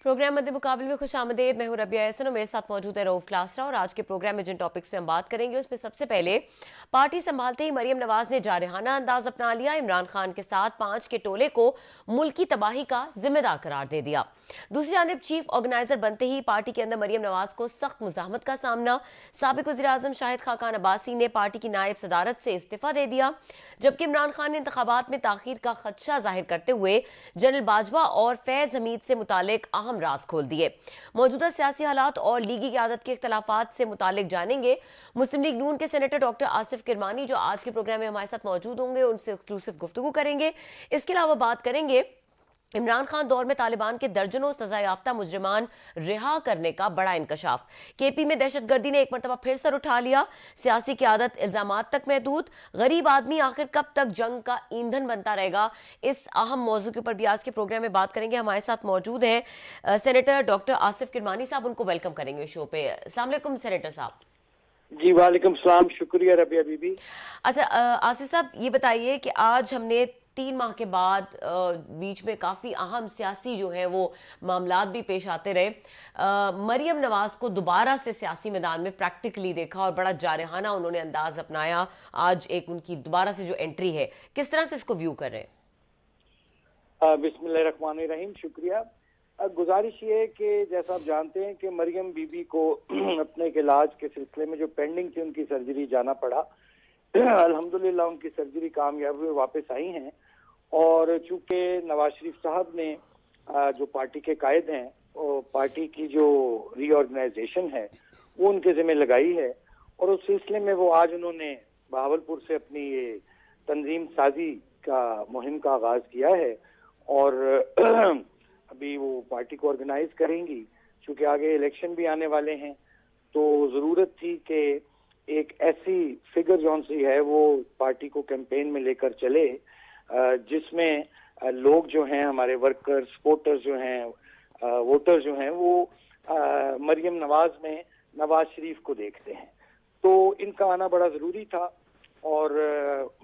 Programme मध्य मुकाबले में खुश आमदेद। मैं हूं रबिया एहसन और मेरे साथ मौजूद है रऊफ लासरा। और आज के प्रोग्राम में जिन टॉपिक्स पे हम बात करेंगे उसमें सबसे पहले पार्टी संभालते ही मरियम नवाज ने जारहाना अंदाज अपना लिया। इमरान खान के साथ 5 के टोले को मुल्की तबाही का जिम्मेदार करार दे दिया। दूसरी जानब चीफ ऑर्गेनाइजर बनते ही पार्टी के अंदर मरियम नवाज को सख्त मुजाहमत का सामना। साबिक वज़ीर आज़म शाहिद खाकान अब्बासी ने पार्टी की नायब सदारत से इस्तीफा दे दिया, जबकि इमरान खान ने इंतखाबात में ताखीर का खदशा जाहिर करते हुए जनरल बाजवा और फैज हमीद से मुतालिक अहम राज खोल दिए। मौजूदा सियासी हालात और लीगी क़यादत के इख्तलाफात से मुतालिक जानेंगे मुस्लिम लीग नून के सेनेटर डॉक्टर आसिफ किरमानी, जो आज के प्रोग्राम में हमारे साथ मौजूद होंगे। उनसे एक्सक्लूसिव गुफ्तगू करेंगे। इसके अलावा बात करेंगे इमरान खान दौर में तालिबान के दर्जनों सजा याफ्ता मुजरिमान रिहा करने का बड़ा इंकशाफ। केपी में दहशतगर्दी ने एक मरतबा फिर सर उठा लिया। सियासी क़यादत इल्जामात तक महदूद। गरीब आदमी आखिर कब तक जंग का ईंधन बनता रहेगा, इस अहम मौजू के ऊपर भी आज के प्रोग्राम में बात करेंगे। हमारे साथ मौजूद हैं सेनेटर डॉक्टर आसिफ किरमानी साहब, उनको वेलकम करेंगे शो पे। अस्सलाम वालेकुम सेनेटर साहब। जी वालेकुम सलाम, शुक्रिया रबिया बीबी। अच्छा आसिफ साहब, ये बताइए कि आज हमने 3 माह के बाद बीच में काफ़ी अहम सियासी जो है वो मामलात भी पेश आते रहे। मरियम नवाज को दोबारा से सियासी मैदान में प्रैक्टिकली देखा और बड़ा जारहाना उन्होंने अंदाज अपनाया। आज एक उनकी दोबारा से जो एंट्री है, किस तरह से इसको व्यू कर रहे हैं? बिस्मिल्लाहिर्रहमानिर्रहीम, शुक्रिया। गुजारिश ये है कि जैसा आप जानते हैं कि मरियम बीबी को अपने इलाज के सिलसिले में जो पेंडिंग थी उनकी सर्जरी जाना पड़ा। अल्हम्दुलिल्लाह उनकी सर्जरी कामयाब हुई, वापस आई हैं। और चूंकि नवाज शरीफ साहब ने जो पार्टी के कायद हैं और पार्टी की जो रीऑर्गेनाइजेशन है वो उनके जिम्मे लगाई है, और उस सिलसिले में वो आज उन्होंने बहावलपुर से अपनी ये तंजीम साजी का मुहिम का आगाज किया है। और अभी वो पार्टी को ऑर्गेनाइज करेंगी। चूंकि आगे इलेक्शन भी आने वाले हैं तो जरूरत थी कि एक ऐसी फिगर जौन सी है वो पार्टी को कैंपेन में लेकर चले जिसमें लोग जो हैं, हमारे वर्कर्स, सपोर्टर्स जो हैं, वोटर जो हैं, वो मरियम नवाज में नवाज शरीफ को देखते हैं। तो इनका आना बड़ा जरूरी था। और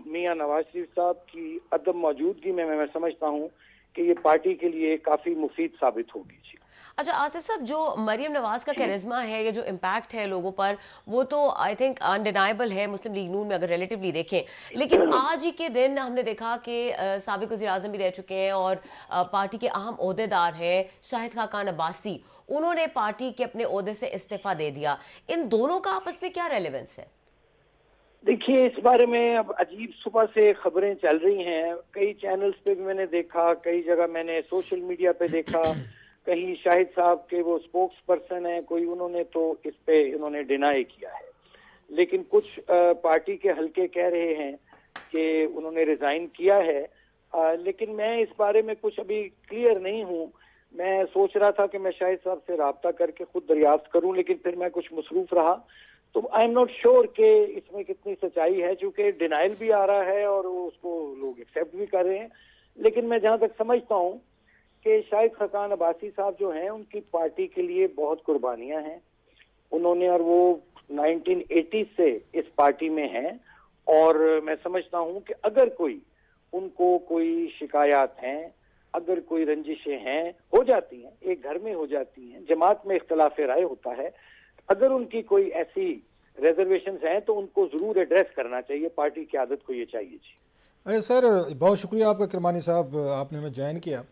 मियां नवाज शरीफ साहब की अदम मौजूदगी में मैं समझता हूँ कि ये पार्टी के लिए काफी मुफीद साबित होगी। जी अच्छा आसिफ साहब, जो मरियम नवाज का कैरिज्मा है या जो इम्पैक्ट है लोगों पर, वो तो आई थिंक अनडिनाइबल है मुस्लिम लीग नून में अगर रिलेटिवली देखें। लेकिन आज ही के दिन हमने देखा कि साबिक वज़ीर आज़म भी रह चुके हैं और पार्टी के अहम ओहदेदार हैं शाहिद खाकान अब्बासी, उन्होंने पार्टी के अपने ओहदे से इस्तीफा दे दिया। इन दोनों का आपस में क्या रेलेवेंस है? देखिए, इस बारे में अब अजीब सुबह से खबरें चल रही हैं। कई चैनल्स पे भी मैंने देखा, कई जगह मैंने सोशल मीडिया पे देखा। कहीं शाहिद साहब के वो स्पोक्स पर्सन है कोई, उन्होंने तो इस पे इन्होंने डिनाई किया है। लेकिन कुछ पार्टी के हल्के कह रहे हैं कि उन्होंने रिजाइन किया है। लेकिन मैं इस बारे में कुछ अभी क्लियर नहीं हूँ। मैं सोच रहा था कि मैं शाहिद साहब से राब्ता करके खुद दरियाफ्त करूँ, लेकिन फिर मैं कुछ मसरूफ रहा, तो आई एम नॉट श्योर कि इसमें कितनी सच्चाई है। चूंकि डिनाइल भी आ रहा है और उसको लोग एक्सेप्ट भी कर रहे हैं। लेकिन मैं जहां तक समझता हूँ कि शाहिद खाकान अब्बासी साहब जो हैं, उनकी पार्टी के लिए बहुत कुर्बानियां हैं उन्होंने, और वो 1980 से इस पार्टी में हैं। और मैं समझता हूँ कि अगर उनको कोई शिकायत हैं, अगर कोई रंजिशें हैं, हो जाती हैं, एक घर में हो जाती हैं, जमात में इख्तलाफ राय होता है, अगर उनकी कोई ऐसी रिजर्वेशंस हैं तो उनको जरूर एड्रेस करना चाहिए। पार्टी की आदत को ये चाहिए। जी अरे सर, बहुत शुक्रिया आपका किरमानी साहब, आपने हमें ज्वाइन किया।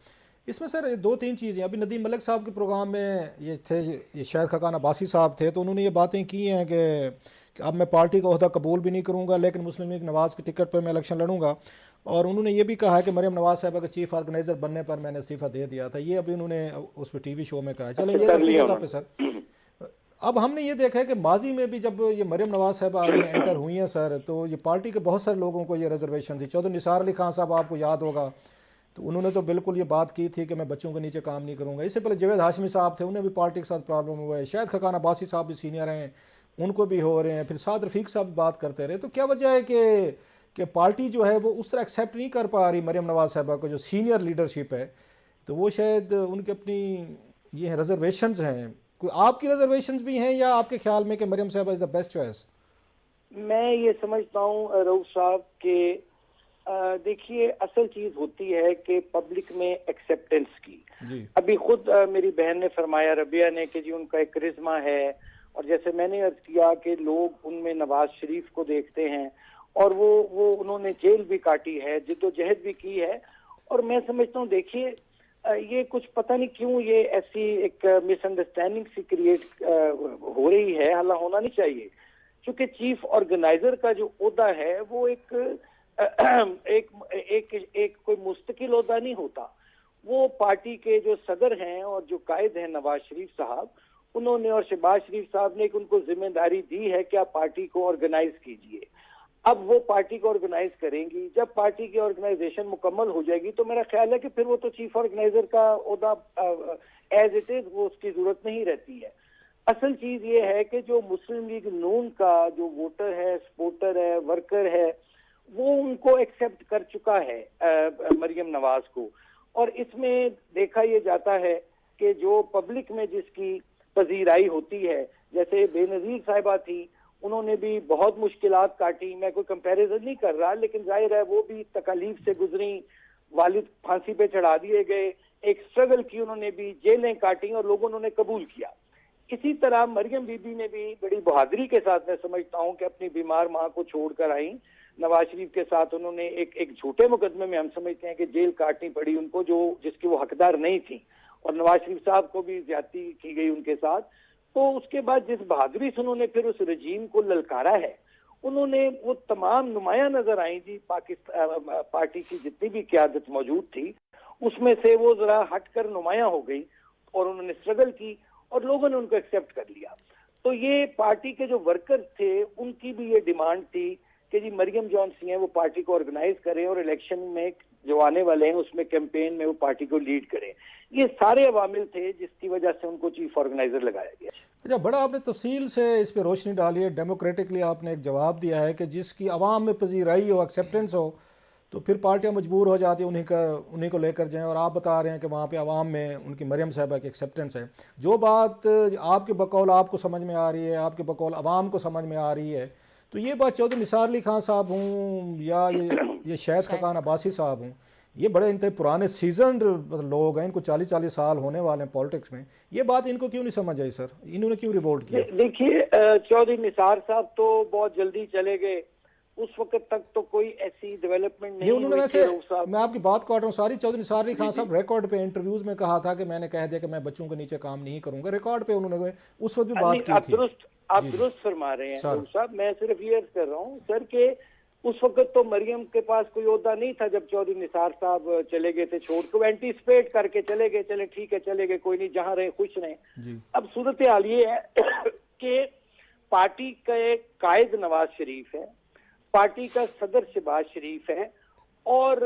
इसमें सर 2-3 चीज़ें, अभी नदीम मलिक साहब के प्रोग्राम में ये थे, ये शाहिद खाकान अब्बासी साहब थे, तो उन्होंने ये बातें की हैं कि अब मैं पार्टी का ओहदा कबूल भी नहीं करूँगा, लेकिन मुस्लिम लीग नवाज की टिकट पर मैं इलेक्शन लड़ूंगा। और उन्होंने ये भी कहा है कि मरियम नवाज साहब का चीफ ऑर्गेनाइजर बनने पर मैंने इस्तीफा दे दिया था। ये अभी उन्होंने उस पर टीवी शो में कहा। चलें ये जगह पे सर, अब हमने ये देखा है कि माजी में भी जब ये मरियम नवाज साहब आई एंटर हुई हैं सर, तो ये पार्टी के बहुत सारे लोगों को ये रिजर्वेशन थी। चौधरी निसार अली खान साहब, आपको याद होगा, तो उन्होंने तो बिल्कुल ये बात की थी कि मैं बच्चों के नीचे काम नहीं करूंगा। इससे पहले जावेद हाशमी साहब थे, उन्हें भी पार्टी के साथ प्रॉब्लम हुआ है। शायद खाकान अब्बासी साहब भी सीनियर हैं, उनको भी हो रहे हैं। फिर साद रफीक साहब बात करते रहे। तो क्या वजह है कि पार्टी जो है वो उस तरह एक्सेप्ट नहीं कर पा रही मरियम नवाज साहबा को, जो सीनियर लीडरशिप है, तो वो शायद उनकी अपनी ये रिजर्वेशंस हैं। कोई आपकी रिजर्वेशंस भी हैं या आपके ख्याल में कि मरियम साहबा इज द बेस्ट चॉइस? मैं ये समझता हूँ रऊफ साहब के देखिए, असल चीज होती है कि पब्लिक में एक्सेप्टेंस की। जी अभी खुद मेरी बहन ने फरमाया, रबिया ने, कि जी उनका एक करिश्मा है, और जैसे मैंने अर्ज किया कि लोग उनमें नवाज शरीफ को देखते हैं, और वो उन्होंने जेल भी काटी है, जिद्दोजहद भी की है। और मैं समझता हूँ, देखिए ये कुछ पता नहीं क्यों ये ऐसी एक मिसअंडरस्टैंडिंग सी क्रिएट हो रही है, हालांकि होना नहीं चाहिए, क्योंकि चीफ ऑर्गेनाइजर का जो ओहदा है वो एक कोई मुस्तकिल ओहदा नहीं होता। वो पार्टी के जो सदर हैं और जो कायद हैं नवाज शरीफ साहब, उन्होंने और शहबाज शरीफ साहब ने एक उनको जिम्मेदारी दी है कि आप पार्टी को ऑर्गेनाइज कीजिए। अब वो पार्टी को ऑर्गेनाइज करेंगी, जब पार्टी की ऑर्गेनाइजेशन मुकम्मल हो जाएगी तो मेरा ख्याल है कि फिर वो तो चीफ ऑर्गेनाइजर का ओहदा एज इट इज, वो उसकी जरूरत नहीं रहती है। असल चीज ये है कि जो मुस्लिम लीग नून का जो वोटर है, सपोर्टर है, वर्कर है, वो उनको एक्सेप्ट कर चुका है मरियम नवाज को। और इसमें देखा ये जाता है कि जो पब्लिक में जिसकी पजीराई होती है, जैसे बेनजीर साहिबा थी, उन्होंने भी बहुत मुश्किलात काटी। मैं कोई कंपैरिजन नहीं कर रहा, लेकिन जाहिर है वो भी तकलीफ से गुजरी, वालिद फांसी पे चढ़ा दिए गए, एक स्ट्रगल की, उन्होंने भी जेलें काटी और लोगों ने कबूल किया। इसी तरह मरियम बीबी ने भी बड़ी बहादुरी के साथ, मैं समझता हूं, कि अपनी बीमार मां को छोड़कर आई। नवाज शरीफ के साथ उन्होंने एक झूठे मुकदमे में हम समझते हैं कि जेल काटनी पड़ी उनको, जो जिसकी वो हकदार नहीं थी, और नवाज शरीफ साहब को भी ज्यादती की गई उनके साथ। तो उसके बाद जिस बहादुरी से उन्होंने फिर उस रजीम को ललकारा है, उन्होंने वो तमाम नुमाया नजर आई थी। पाकिस्तान पार्टी की जितनी भी क्यादत मौजूद थी उसमें से वो जरा हटकर नुमाया हो गई, और उन्होंने स्ट्रगल की और लोगों ने उनको एक्सेप्ट कर लिया। तो ये पार्टी के जो वर्कर थे उनकी भी ये डिमांड थी कि जी मरियम जौन सी हैं वो पार्टी को ऑर्गेनाइज करें, और इलेक्शन में जो आने वाले हैं उसमें कैंपेन में वो पार्टी को लीड करें। ये सारे अवामिल थे जिसकी वजह से उनको चीफ ऑर्गेनाइजर लगाया गया। अच्छा, बड़ा आपने तफसील से इस पर रोशनी डाली है, डेमोक्रेटिकली आपने एक जवाब दिया है कि जिसकी आवाम में पजीराई हो, एक्सेप्टेंस हो, तो फिर पार्टियां मजबूर हो जाती हैं उन्हीं को लेकर जाएं। और आप बता रहे हैं कि वहाँ पे आवाम में उनकी मरियम साहिबा की एक्सेप्टेंस है। जो बात आपके बकौल आपको समझ में आ रही है, आपके बकौल आवाम को समझ में आ रही है, तो ये बात चौधरी निसार अली खान साहब हूँ या ये शाहिद खकान अब्बासी साहब हूँ, ये बड़े इंतहे पुराने सीजनड लोग हैं, इनको 40-40 साल होने वाले हैं पॉलिटिक्स में, ये बात इनको क्यों नहीं समझ आई सर? इन्होंने क्यों रिवोल्ट किया? देखिए, चौधरी निसार साहब तो बहुत जल्दी चले गए, उस वक्त तक तो कोई ऐसी डेवलपमेंट नहीं उन्होंने वैसे, मैं आपकी बात काट रहा हूँ सारी, चौधरी निसार अली खान साहब रिकॉर्ड पे इंटरव्यूज में कहा था कि मैंने कह दिया कि मैं बच्चों के नीचे काम नहीं करूंगा। रिकॉर्ड पे उन्होंने उस वक्त भी बात की थी। आप दुरुस्त फरमा रहे हैं साहब। मैं सिर्फ ये अर्ज कर रहा हूँ सर के उस वक्त तो मरियम के पास कोई ओहदा नहीं था जब चौधरी निसार साहब चले गए थे, छोड़ को एंटीसिपेट करके चले गए, चले ठीक है चले गए, कोई नहीं, जहां रहे खुश रहे। अब सूरत हाल ये है कि पार्टी के कायद नवाज शरीफ है, पार्टी का सदर शहबाज शरीफ है, और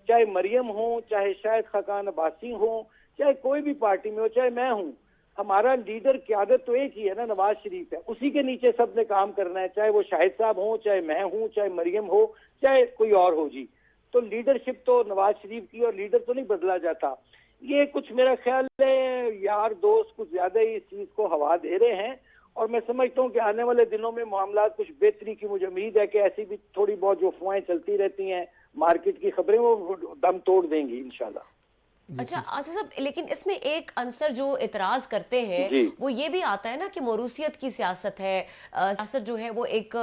चाहे मरियम हो, चाहे शाहिद खकान अब्बासी हो, चाहे कोई भी पार्टी में हो, चाहे मैं हूं, हमारा लीडर क्यादत तो एक ही है ना, नवाज शरीफ है। उसी के नीचे सब ने काम करना है, चाहे वो शाहिद साहब हो, चाहे मैं हूं, चाहे मरियम हो, चाहे कोई और हो जी। तो लीडरशिप तो नवाज शरीफ की, और लीडर तो नहीं बदला जाता। ये कुछ मेरा ख्याल है यार दोस्त कुछ ज्यादा ही इस चीज को हवा दे रहे हैं, और मैं समझता हूँ कि आने वाले दिनों में मामला कुछ बेहतरी की मुझे उम्मीद है कि ऐसी भी थोड़ी बहुत जो अफवाहें चलती रहती हैं, मार्केट की खबरें, वो दम तोड़ देंगी इंशाल्लाह। अच्छा आसिफ साहब, लेकिन इसमें एक अंसर जो इतराज करते हैं वो ये भी आता है ना कि मौरूसियत की सियासत है, सियासत जो है वो एक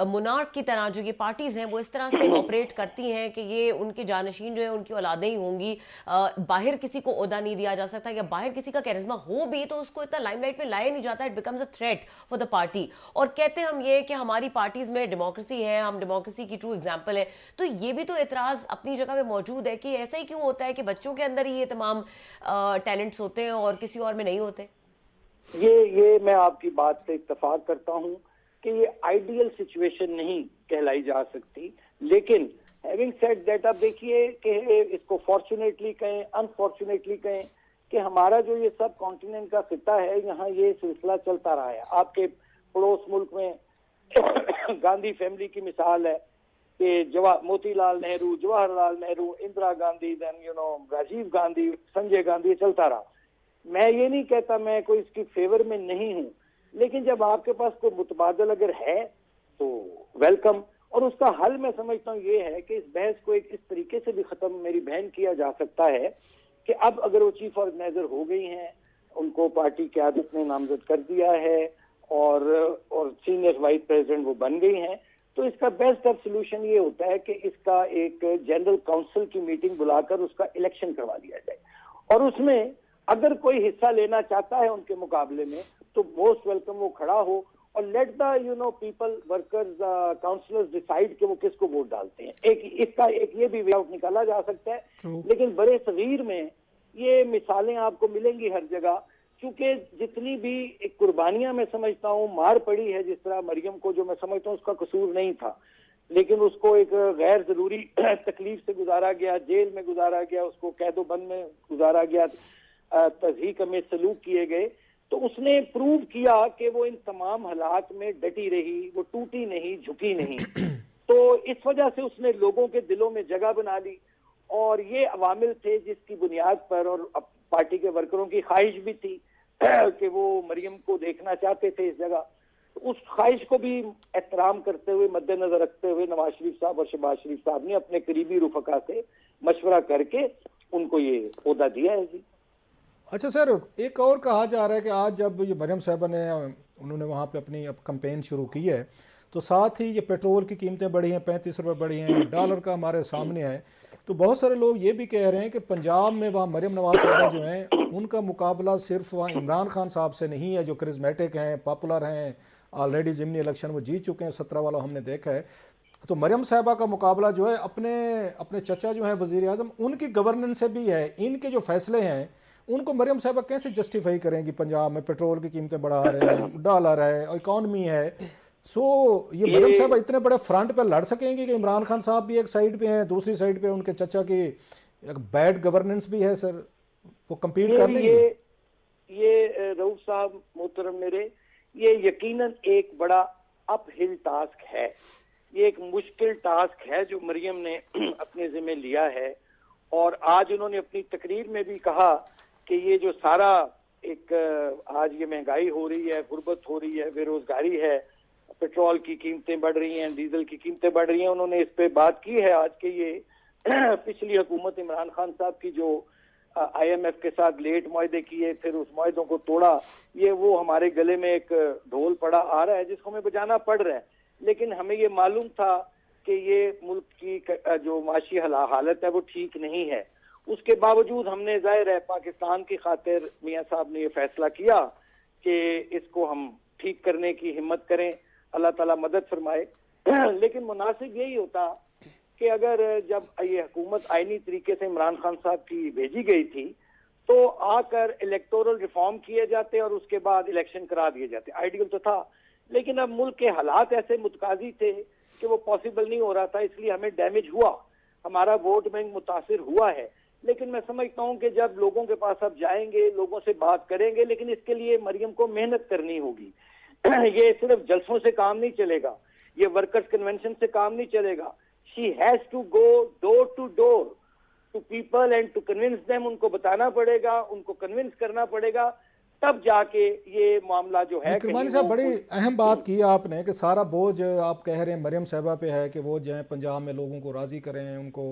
मुनार्क की तरह, जो ये पार्टीज हैं वो इस तरह से ऑपरेट करती हैं कि ये उनके जानशीन जो है उनकी औलादें ही होंगी, बाहर किसी को ओहदा नहीं दिया जा सकता, या बाहर किसी का कैरिज्मा हो भी तो उसको इतना लाइमलाइट में लाया नहीं जाता, it becomes a threat for the party. और कहते हम ये कि हमारी पार्टीज में डेमोक्रेसी है, हम डेमोक्रेसी की ट्रू एग्जाम्पल है। तो ये भी तो एतराज अपनी जगह पे मौजूद है कि ऐसा ही क्यों होता है कि बच्चों के अंदर ये तमाम टैलेंट्स होते हैं और किसी और में नहीं होते? ये मैं आपकी बात से इत्तेफाक करता हूं कि ये आइडियल सिचुएशन नहीं कहलाई जा सकती, लेकिन हैविंग सेड दैट, अब देखिए कि इसको फॉर्चुनेटली कहें, अनफॉर्चुनेटली कहें, कि हमारा जो ये सब कॉन्टिनेंट का खिता है, यहाँ ये सिलसिला चलता रहा है। आपके पड़ोस मुल्क में गांधी फैमिली की मिसाल है कि मोतीलाल नेहरू, जवाहरलाल नेहरू, इंदिरा गांधी, देन राजीव गांधी, संजय गांधी, चलता रहा। मैं ये नहीं कहता मैं कोई इसकी फेवर में नहीं हूं, लेकिन जब आपके पास कोई मुतबादल अगर है तो वेलकम, और उसका हल मैं समझता हूँ ये है कि इस बहस को एक इस तरीके से भी खत्म मेरी बहन किया जा सकता है कि अब अगर वो चीफ ऑर्गेनाइजर हो गई हैं, उनको पार्टी क़यादत ने नामजद कर दिया है और सीनियर वाइस प्रेसिडेंट वो बन गई हैं, तो इसका बेस्ट ऑफ सोल्यूशन ये होता है कि इसका एक जनरल काउंसिल की मीटिंग बुलाकर उसका इलेक्शन करवा दिया जाए, और उसमें अगर कोई हिस्सा लेना चाहता है उनके मुकाबले में तो मोस्ट वेलकम वो खड़ा हो, और let the people workers counsellors decide कि वो किसको वोट डालते हैं। इसका एक ये भी वे आउट निकाला जा सकता है। लेकिन बड़े सगीर में ये मिसालें आपको मिलेंगी हर जगह, क्योंकि जितनी भी एक कुर्बानियां मैं समझता हूँ मार पड़ी है, जिस तरह मरियम को, जो मैं समझता हूँ उसका कसूर नहीं था, लेकिन उसको एक गैर जरूरी तकलीफ से गुजारा गया, जेल में गुजारा गया, उसको कैदो बंद में गुजारा गया, तज़हीक में सलूक किए गए, तो उसने प्रूव किया कि वो इन तमाम हालात में डटी रही, वो टूटी नहीं, झुकी नहीं। तो इस वजह से उसने लोगों के दिलों में जगह बना ली, और ये अवामिल थे जिसकी बुनियाद पर, और पार्टी के वर्करों की ख्वाहिश भी थी कि वो मरियम को देखना चाहते थे इस जगह। तो उस ख्वाहिश को भी एहतराम करते हुए, मद्देनजर रखते हुए नवाज शरीफ साहब और शहबाज शरीफ साहब ने अपने करीबी रुफका से मशवरा करके उनको ये ओहदा दिया है जी। अच्छा सर, एक और कहा जा रहा है कि आज जब ये मरियम साहबा ने उन्होंने वहाँ पे अपनी अब कैंपेन शुरू की है, तो साथ ही ये पेट्रोल की कीमतें बढ़ी हैं, 35 रुपये बढ़ी हैं, डॉलर का हमारे सामने है, तो बहुत सारे लोग ये भी कह रहे हैं कि पंजाब में वहाँ मरियम नवाज साहबा जो हैं उनका मुकाबला सिर्फ वहाँ इमरान खान साहब से नहीं है, जो करिज्मेटिक हैं, पॉपुलर हैं, ऑलरेडी ज़िमनी इलेक्शन वो जीत चुके हैं, 17 वाला हमने देखा है। तो मरियम साहबा का मुकाबला जो है अपने चचा जो हैं वज़ीर आज़म, उनकी गवर्नेंस से भी है। इनके जो फैसले हैं उनको मरियम साहबा कैसे जस्टिफाई करेंगी? पंजाब में पेट्रोल की कीमतें बढ़ा रहे हैं, डॉलर है, इकॉनमी है, ये मरियम साहबा इतने बड़े फ्रंट पर लड़ सकेंगे कि इमरान खान साहब भी एक साइड पे हैं, दूसरी साइड पे उनके चचा की एक बैड गवर्नेंस भी है सर, वो कम्पीट कर लेंगे? ये रऊफ साहब मोहतरम मेरे, ये यकीनन एक बड़ा अपहिल टास्क है, ये एक मुश्किल टास्क है जो मरियम ने अपने जिम्मे लिया है। और आज उन्होंने अपनी तकरीर में भी कहा कि ये जो सारा एक आज ये महंगाई हो रही है, गुर्बत हो रही है, बेरोजगारी है, पेट्रोल की कीमतें बढ़ रही हैं, डीजल की कीमतें बढ़ रही हैं, उन्होंने इस पे बात की है आज के ये पिछली हुकूमत इमरान खान साहब की जो IMF के साथ लेट मुआहदे किए, फिर उस मुआहदों को तोड़ा, ये वो हमारे गले में एक ढोल पड़ा आ रहा है जिसको हमें बजाना पड़ रहा है। लेकिन हमें ये मालूम था कि ये मुल्क की जो माशी हालत है वो ठीक नहीं है, उसके बावजूद हमने जाहिर है पाकिस्तान की खातिर मियाँ साहब ने ये फैसला किया कि इसको हम ठीक करने की हिम्मत करें, अल्लाह ताला मदद फरमाए। लेकिन मुनासिब यही होता कि अगर जब ये हुकूमत आईनी तरीके से इमरान खान साहब की भेजी गई थी तो आकर इलेक्टोरल रिफॉर्म किए जाते और उसके बाद इलेक्शन करा दिए जाते, आइडियल तो था। लेकिन अब मुल्क के हालात ऐसे मुतकाजी थे कि वो पॉसिबल नहीं हो रहा था, इसलिए हमें डैमेज हुआ, हमारा वोट बैंक मुतासिर हुआ है। लेकिन मैं समझता हूं कि जब लोगों के पास अब जाएंगे, लोगों से बात करेंगे, लेकिन इसके लिए मरियम को मेहनत करनी होगी। ये सिर्फ जलसों से काम नहीं चलेगा, ये वर्कर्स कन्वेंशन से काम नहीं चलेगा। She has to go door to door to people and to convince them, उनको बताना पड़ेगा, उनको कन्विंस करना पड़ेगा, तब जाके ये मामला जो है। किरमानी साहब, बड़ी अहम बात की आपने कि सारा बोझ आप कह रहे हैं मरियम साहबा पे है कि वो जो है पंजाब में लोगों को राजी करें, उनको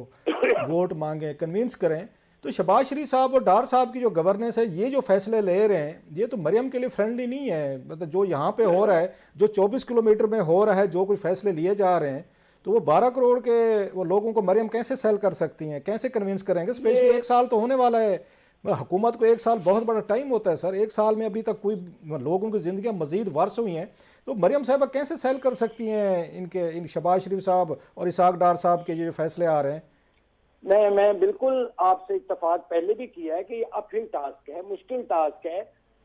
वोट मांगे, कन्विंस करें। तो शहबाज शरीफ साहब और डार साहब की जो गवर्नेंस है, ये जो फैसले ले रहे हैं, ये तो मरियम के लिए फ्रेंडली नहीं है। मतलब जो यहाँ पे हो रहा है, जो 24 किलोमीटर में हो रहा है, जो कोई फैसले लिए जा रहे हैं, तो वो 12 करोड़ के वो लोगों को मरियम कैसे सेल कर सकती हैं, कैसे कन्विंस करेंगे? स्पेशली 1 साल तो होने वाला है हुकूमत को, 1 साल बहुत बड़ा टाइम होता है सर। 1 साल में अभी तक कोई लोगों की जिंदगी मजीद वर्ष हुई हैं, तो मरियम साहबा कैसे सेल कर सकती हैं इन शहबाज शरीफ साहब और इसाक डार साहब के जो फैसले आ रहे हैं? मैं बिल्कुल आपसे इत्तफाक पहले भी किया है कि ये अपहिल टास्क है, मुश्किल टास्क है,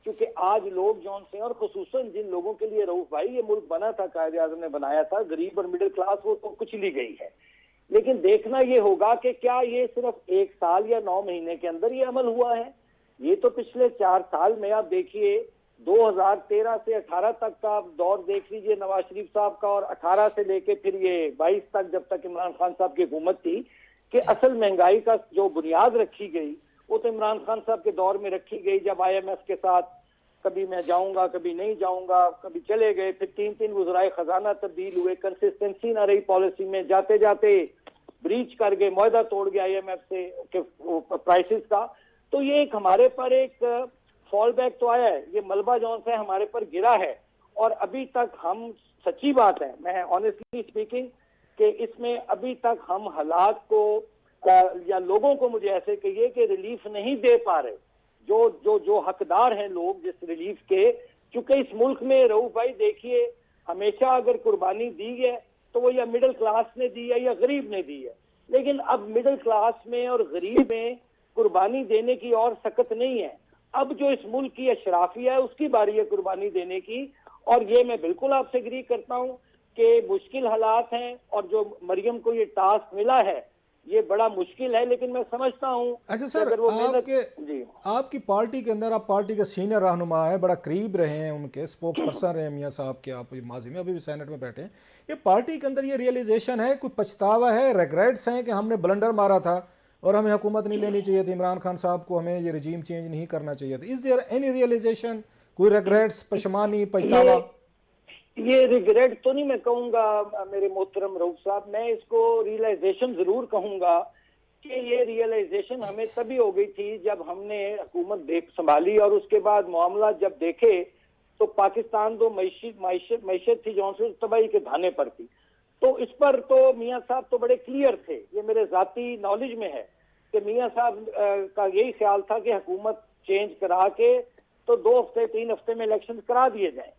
क्योंकि आज लोग जौन से, और खुसूसन जिन लोगों के लिए रऊफ भाई ये मुल्क बना था, कायदे आज़म ने बनाया था, गरीब और मिडिल क्लास, वो तो कुचली गई है। लेकिन देखना ये होगा कि क्या ये सिर्फ 1 साल या 9 महीने के अंदर ये अमल हुआ है। ये तो पिछले 4 साल में आप देखिए, 2013 से 18 तक का आप दौर देख लीजिए नवाज शरीफ साहब का, और 18 से लेके फिर ये 22 तक, जब तक इमरान खान साहब की हुकूमत थी, कि असल महंगाई का जो बुनियाद रखी गई वो तो इमरान खान साहब के दौर में रखी गई, जब IMF के साथ कभी मैं जाऊंगा, कभी नहीं जाऊंगा, कभी चले गए, फिर 3 वज़राए खजाना तब्दील हुए, कंसिस्टेंसी ना रही पॉलिसी में, जाते जाते ब्रीच कर गए, मुआहदा तोड़ गया IMF से के प्राइसेस का। तो ये एक हमारे पर एक फॉल बैक तो आया है, ये मलबा जौन से हमारे पर गिरा है। और अभी तक हम, सच्ची बात है, मैं ऑनेस्टली स्पीकिंग, कि इसमें अभी तक हम हालात को या लोगों को, मुझे ऐसे कहिए, कि रिलीफ नहीं दे पा रहे, जो जो जो हकदार हैं लोग जिस रिलीफ के। क्योंकि इस मुल्क में रऊफ भाई देखिए, हमेशा अगर कुर्बानी दी है तो वो या मिडिल क्लास ने दी है या गरीब ने दी है, लेकिन अब मिडिल क्लास में और गरीब में कुर्बानी देने की और सकत नहीं है। अब जो इस मुल्क की अशराफिया है उसकी बारी है कुर्बानी देने की। और ये मैं बिल्कुल आपसे एग्री करता हूं कि मुश्किल हालात हैं, और जो मरियम को ये टास्क मिला है ये बड़ा मुश्किल है, लेकिन मैं समझता हूं। अच्छा सर, अगर वो मेहनत, जी, आपकी पार्टी के अंदर, आप पार्टी के सीनियर रहनुमा है, बड़ा करीब रहे हैं, उनके स्पोक्स पर्सन रहे हैं मियाँ साहब के, आप माजी में अभी भी सेनेट में बैठे हैं, ये पार्टी के अंदर ये रियलाइजेशन है, कोई पछतावा है, रेग्रेट्स हैं कि हमने ब्लंडर मारा था और हमें हुकूमत नहीं लेनी चाहिए थी, इमरान खान साहब को हमें ये रजीम चेंज नहीं करना चाहिए था? इज देयर एनी रियलाइजेशन, कोई रेग्रेट्स, पशमानी, पछतावा? ये रिग्रेट तो नहीं मैं कहूंगा मेरे मोहतरम रऊफ साहब, मैं इसको रियलाइजेशन जरूर कहूंगा कि ये रियलाइजेशन हमें तभी हो गई थी जब हमने हुकूमत देख संभाली, और उसके बाद मामला जब देखे तो पाकिस्तान तो मैशत थी जो तबाही के धाने पर थी। तो इस पर तो मियाँ साहब तो बड़े क्लियर थे, ये मेरे जाती नॉलेज में है कि मियाँ साहब का यही ख्याल था कि हुकूमत चेंज करा के तो 2 हफ्ते 3 हफ्ते में इलेक्शन करा दिए जाएं।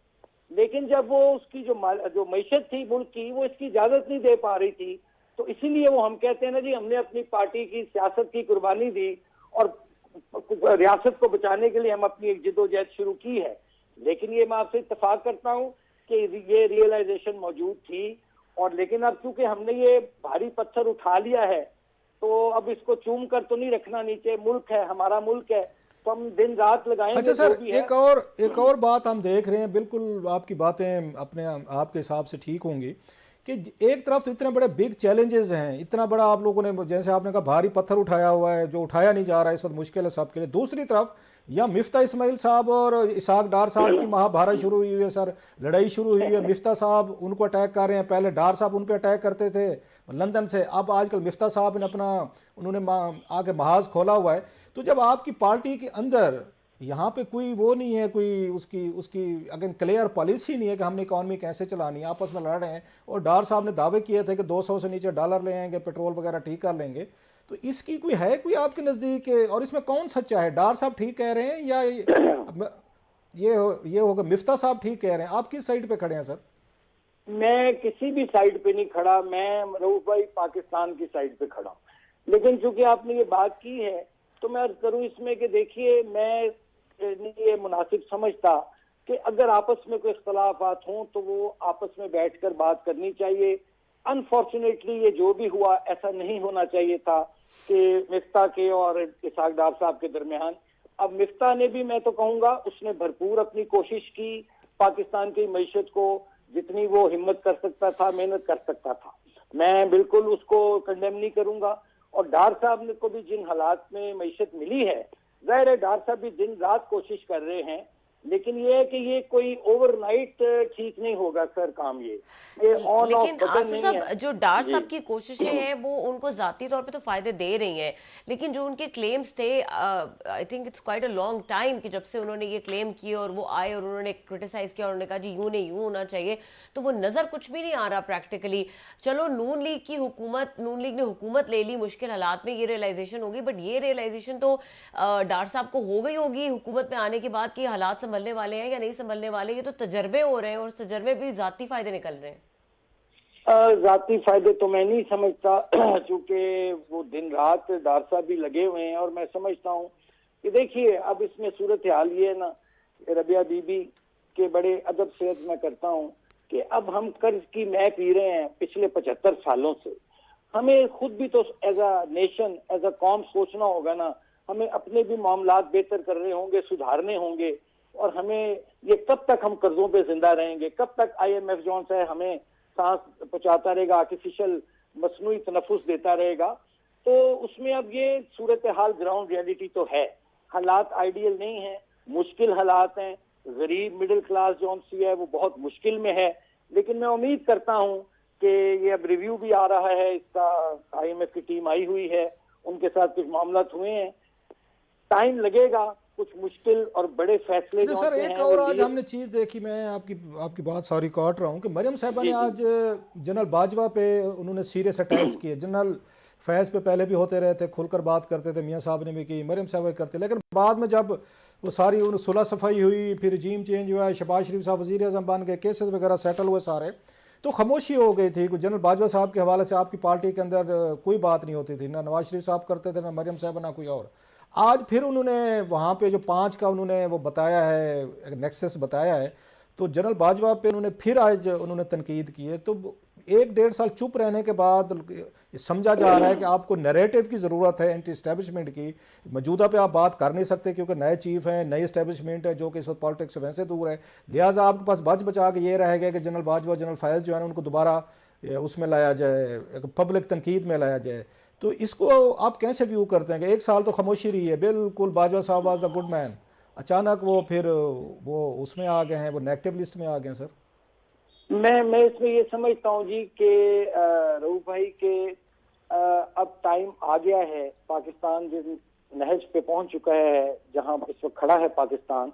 लेकिन जब वो उसकी जो मैशत थी मुल्क की, वो इसकी इजाजत नहीं दे पा रही थी, तो इसीलिए वो हम कहते हैं ना जी, हमने अपनी पार्टी की सियासत की कुर्बानी दी और रियासत को बचाने के लिए हम अपनी एक जिद्दोजहद शुरू की है। लेकिन ये मैं आपसे इत्तेफाक करता हूँ कि ये रियलाइजेशन मौजूद थी, और लेकिन अब क्योंकि हमने ये भारी पत्थर उठा लिया है तो अब इसको चूम कर तो नहीं रखना नीचे। मुल्क है, हमारा मुल्क है, तो हम दिन रात लगाएंगे। अच्छा सर, एक और बात हम देख रहे हैं, बिल्कुल आपकी बातें अपने आपके हिसाब से ठीक होंगी, कि एक तरफ तो इतने बड़े बिग चैलेंजेस हैं, इतना बड़ा आप लोगों ने, जैसे आपने कहा, भारी पत्थर उठाया हुआ है जो उठाया नहीं जा रहा है, इस वक्त मुश्किल है सबके लिए। दूसरी तरफ या मिफ्ता इस्माइल साहब और इसाक डार साहब की महाभारत शुरू हुई है सर, लड़ाई शुरू हुई है। मिफ्ता साहब उनको अटैक कर रहे हैं, पहले डार साहब उन पर अटैक करते थे लंदन से, अब आजकल मिफ्ता साहब ने उन्होंने आके महाज खोला हुआ है। तो जब आपकी पार्टी के अंदर यहाँ पे कोई वो नहीं है, कोई उसकी अगर क्लियर पॉलिसी नहीं है कि हमने इकॉनमी कैसे चलानी है, आपस में लड़ रहे हैं, और डार साहब ने दावे किए थे कि 200 से नीचे डॉलर ले आएंगे, पेट्रोल वगैरह ठीक कर लेंगे, तो इसकी कोई है कोई आपके नज़दीक? और इसमें कौन सच्चा है, डार साहब ठीक कह रहे हैं या ये होगा मिफ्ता साहब ठीक कह रहे हैं? आप किस साइड पे खड़े हैं सर? मैं किसी भी साइड पे नहीं खड़ा, मैं रऊफ भाई पाकिस्तान की साइड पे खड़ा हूँ। लेकिन चूंकि आपने ये बात की है तो मैं अर्ज करूं इसमें कि देखिए, मैं ये मुनासिब समझता कि अगर आपस में कोई इख्तलाफात हों तो वो आपस में बैठकर बात करनी चाहिए। अनफॉर्चुनेटली ये जो भी हुआ, ऐसा नहीं होना चाहिए था कि मिफ्ता के और इसाक डार साहब के दरमियान। अब मिफ्ता ने भी, मैं तो कहूंगा, उसने भरपूर अपनी कोशिश की, पाकिस्तान की मैशत को जितनी वो हिम्मत कर सकता था, मेहनत कर सकता था, मैं बिल्कुल उसको कंडेम नहीं करूंगा। और डार साहब ने को भी जिन हालात में मैशत मिली है, जाहिर है डार साहब भी दिन रात कोशिश कर रहे हैं, लेकिन ये है कि ये कोई ओवरनाइट ठीक नहीं होगा सर काम। ये ऑन ऑफ लेकिन बटन नहीं है। जो डार साहब की कोशिशें हैं वो उनको जाती तौर पे तो फायदे दे रही हैं, लेकिन जो उनके क्लेम्स थे, I think it's quite a long time कि जब से उन्होंने ये क्लेम किए और वो आए और उन्होंने क्रिटिसाइज किया और उन्होंने कहा जी यूं नहीं यूं होना चाहिए, तो वो नजर कुछ भी नहीं आ रहा प्रैक्टिकली। चलो नून लीग ने हुकूमत ले ली, मुश्किल हालात में ये रियलाइजेशन होगी, बट ये रियलाइजेशन तो डार साहब को हो गई होगी हुकूमत में आने के बाद कि हालात संभलने वाले हैं या नहीं संभलने वाले। ये तो तजर्बे हो रहे हैं और तजर्बे भी जाती फायदे निकल रहे हैं। जाती फायदे तो मैं नहीं समझता, क्योंकि वो दिन रात डार साहब भी लगे हुए हैं। और मैं समझता हूँ कि देखिए, अब इसमें सूरत हाल ये है ना, रबिया बीबी के बड़े अदब से मैं करता हूँ कि अब हम कर्ज की मैं पी रहे हैं पिछले 75 सालों से। हमें खुद भी तो as a nation, as a कौम सोचना होगा ना, हमें अपने भी मामलात बेहतर करने होंगे, सुधारने होंगे। और हमें ये कब तक हम कर्जों पे जिंदा रहेंगे, कब तक IMF जोन से हमें सांस पहुंचाता रहेगा, आर्टिफिशियल मसनूई तनफुस देता रहेगा। तो उसमें अब ये सूरत हाल, ग्राउंड रियलिटी तो है, हालात आइडियल नहीं है, मुश्किल हालात हैं। गरीब मिडिल क्लास जो सी है वो बहुत मुश्किल में है। लेकिन मैं उम्मीद करता हूं कि ये अब रिव्यू भी आ रहा है इसका, IMF की टीम आई हुई है, उनके साथ कुछ मामला हुए हैं, टाइम लगेगा, कुछ मुश्किल और बड़े फैसले जो सर होते एक हैं और वो आज लिए। हमने चीज़ देखी, मैं आपकी बात सॉरी काट रहा हूँ, कि मरियम साहिबा ने जी, जी। आज जनरल बाजवा पे उन्होंने सीरियस अटैक्स किए। जनरल फैज़ पे पहले भी होते रहे थे, खुलकर बात करते थे, मियाँ साहब ने भी की, मरियम साहब भी करते, लेकिन बाद में जब वो सारी सुलह सफाई हुई, फिर रजीम चेंज हुआ, शहबाज शरीफ साहब वज़ीर आज़म बन गए, केसेस वगैरह सेटल हुए सारे, तो खामोशी हो गई थी। जनरल बाजवा साहब के हवाले से आपकी पार्टी के अंदर कोई बात नहीं होती थी, ना नवाज शरीफ साहब करते थे, ना मरियम साहब, ना कोई और। आज फिर उन्होंने वहाँ पे जो 5 का उन्होंने वो बताया है, नेक्सस बताया है, तो जनरल बाजवा पे उन्होंने फिर आज उन्होंने तनकीद की है। तो 1-1.5 साल चुप रहने के बाद समझा जा रहा है कि आपको नैरेटिव की ज़रूरत है एंटी इस्टेब्लिशमेंट की। मौजूदा पे आप बात कर नहीं सकते क्योंकि नए चीफ हैं, नई इस्टेब्लिशमेंट है जो कि इस वक्त पॉलिटिक्स से वैसे दूर है, लिहाजा आपके पास बच बचा के ये रहेगा कि जनरल बाजवा, जनरल फैज़ जो है उनको दोबारा उसमें लाया जाए, पब्लिक तनकीद में लाया जाए। तो इसको आप कैसे व्यू करते हैं कि 1 साल तो खामोशी रही है, बिल्कुल बाजवा साहब वाज द गुड मैन, अचानक वो फिर वो उसमें आ गए हैं, वो नेगेटिव लिस्ट में आ गए हैं सर? मैं इसमें ये समझता हूँ जी कि रऊफ भाई के अब टाइम आ गया है, पाकिस्तान जिस नहज पे पहुंच चुका है जहां इस वक्त खड़ा है पाकिस्तान,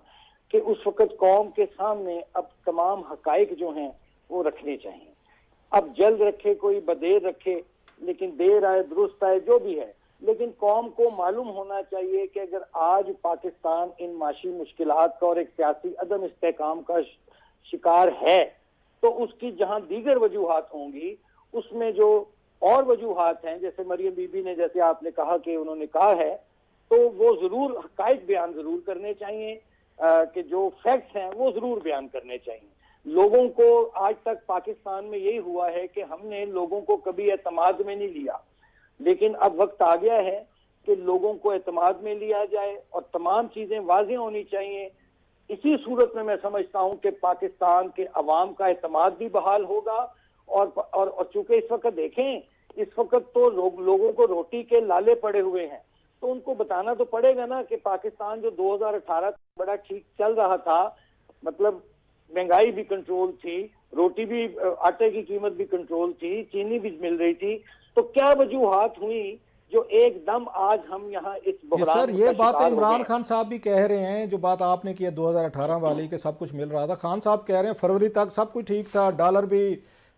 कि उस वक्त कौम के सामने अब तमाम हकाइक जो हैं वो रखने चाहिए। अब जल्द रखे कोई बदेर रखे, लेकिन देर आए दुरुस्त आए जो भी है, लेकिन कौम को मालूम होना चाहिए कि अगर आज पाकिस्तान इन माशी मुश्किलात का और एक सियासी अदम इस्तेहकाम का शिकार है, तो उसकी जहां दीगर वजूहात होंगी उसमें जो और वजूहात हैं, जैसे मरियम बीबी ने, जैसे आपने कहा कि उन्होंने कहा है, तो वो जरूर हकाइक बयान जरूर करने चाहिए, कि जो फैक्ट्स हैं वो जरूर बयान करने चाहिए। लोगों को आज तक पाकिस्तान में यही हुआ है कि हमने लोगों को कभी एतमाद में नहीं लिया, लेकिन अब वक्त आ गया है कि लोगों को एतमाद में लिया जाए और तमाम चीजें वाज़ेह होनी चाहिए। इसी सूरत में मैं समझता हूं कि पाकिस्तान के अवाम का एतमाद भी बहाल होगा। और चूंकि इस वक्त देखें, इस वक्त तो लोगों को रोटी के लाले पड़े हुए हैं, तो उनको बताना तो पड़ेगा ना कि पाकिस्तान जो 2018 बड़ा ठीक चल रहा था, मतलब महंगाई भी कंट्रोल थी, रोटी भी, आटे की कीमत भी कंट्रोल थी, चीनी भी मिल रही थी, तो क्या वजूहात हुई जो एकदम आज हम यहाँ इस बहरान सर ये का बात शिकार हो इमरान गए। खान साहब भी कह रहे हैं, जो बात आपने की है 2018 वाली के सब कुछ मिल रहा था, खान साहब कह रहे हैं फरवरी तक सब कुछ ठीक था, डॉलर भी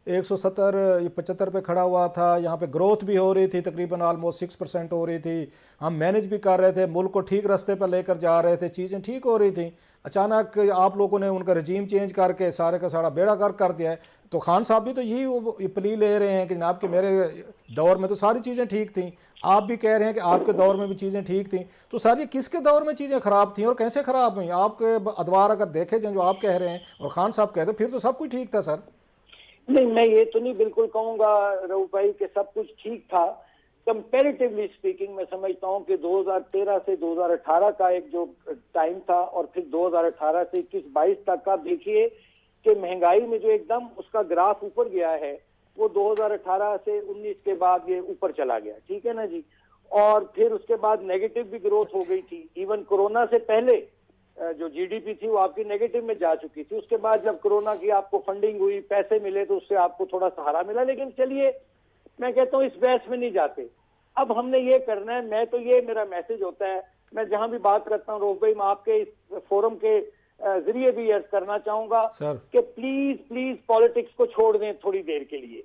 170-75 पे खड़ा हुआ था, यहाँ पे ग्रोथ भी हो रही थी, तकरीबन ऑलमोस्ट 6% हो रही थी, हम मैनेज भी कर रहे थे, मुल्क को ठीक रास्ते पर लेकर जा रहे थे, चीज़ें ठीक हो रही थी। अचानक आप लोगों ने उनका रजीम चेंज करके सारे का सारा बेड़ा गर्क कर दिया है। तो खान साहब भी तो यही प्ली ले रहे हैं कि जनाब कि मेरे दौर में तो सारी चीज़ें ठीक थी, आप भी कह रहे हैं कि आपके दौर में भी चीज़ें ठीक थी। तो सर ये किसके दौर में चीज़ें ख़राब थी और कैसे ख़राब हुई? आपके अदवार अगर देखे जाए जो आप कह रहे हैं और खान साहब कहते फिर तो सब कुछ ठीक था सर। नहीं, मैं ये तो नहीं बिल्कुल कहूंगा रऊफ भाई कि सब कुछ ठीक था। कंपैरेटिवली स्पीकिंग मैं समझता हूं कि 2013 से 2018 का एक जो टाइम था और फिर 2018 से 21-22 तक का देखिए कि महंगाई में जो एकदम उसका ग्राफ ऊपर गया है, वो 2018 से 19 के बाद ये ऊपर चला गया, ठीक है ना जी। और फिर उसके बाद नेगेटिव भी ग्रोथ हो गई थी। इवन कोरोना से पहले जो जीडीपी थी वो आपकी नेगेटिव में जा चुकी थी। उसके बाद जब कोरोना की आपको फंडिंग हुई, पैसे मिले, तो उससे आपको थोड़ा सहारा मिला। लेकिन चलिए, मैं कहता हूँ इस बहस में नहीं जाते, अब हमने ये करना है। मैं तो ये मेरा मैसेज होता है, मैं जहां भी बात करता हूँ रऊफ भाई, मैं आपके इस फोरम के जरिए भी अर्ज करना चाहूंगा कि प्लीज प्लीज पॉलिटिक्स को छोड़ दें थोड़ी देर के लिए,